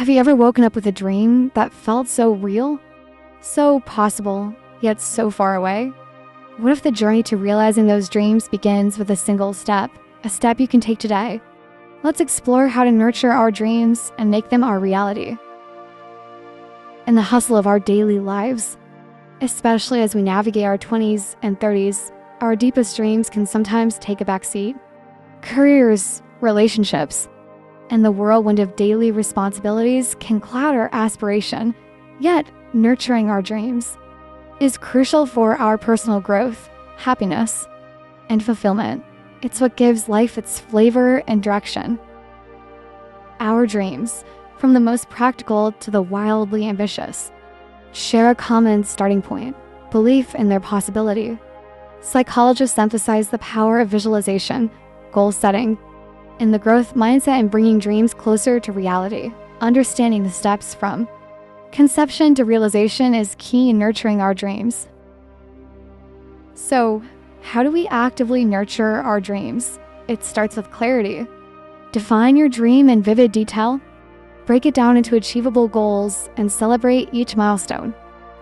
Have you ever woken up with a dream that felt so real, so possible, yet so far away? What if the journey to realizing those dreams begins with a single step, a step you can take today? Let's explore how to nurture our dreams and make them our reality. In the hustle of our daily lives, especially as we navigate our 20s and 30s, our deepest dreams can sometimes take a backseat. Careers, relationships, and the whirlwind of daily responsibilities can cloud our aspiration, yet nurturing our dreams is crucial for our personal growth, happiness, and fulfillment. It's what gives life its flavor and direction. Our dreams, from the most practical to the wildly ambitious, share a common starting point: belief in their possibility. Psychologists emphasize the power of visualization, goal setting, and the growth mindset in bringing dreams closer to reality. Understanding the steps from conception to realization is key in nurturing our dreams. So, how do we actively nurture our dreams? It starts with clarity. Define your dream in vivid detail. Break it down into achievable goals and celebrate each milestone.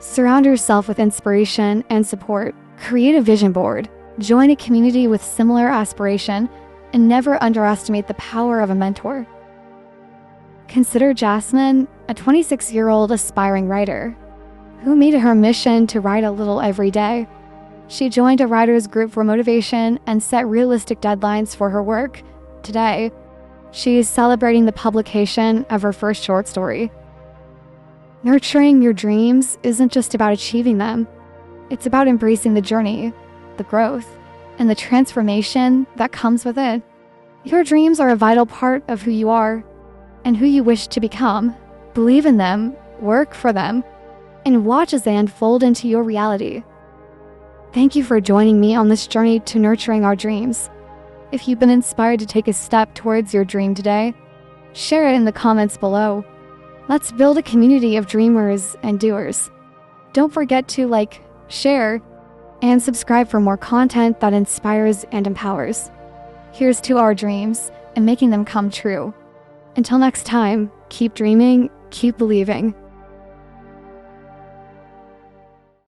Surround yourself with inspiration and support. Create a vision board. Join a community with similar aspiration, and never underestimate the power of a mentor. Consider Jasmine, a 26-year-old aspiring writer who made it her mission to write a little every day. She joined a writers group for motivation and set realistic deadlines for her work. Today, she is celebrating the publication of her first short story. Nurturing your dreams isn't just about achieving them. It's about embracing the journey, the growth, and the transformation that comes with it. Your dreams are a vital part of who you are and who you wish to become. Believe in them, work for them, and watch as they unfold into your reality. Thank you for joining me on this journey to nurturing our dreams. If you've been inspired to take a step towards your dream today, share it in the comments below. Let's build a community of dreamers and doers. Don't forget to like, share, and subscribe for more content that inspires and empowers. Here's to our dreams and making them come true. Until next time, keep dreaming, keep believing.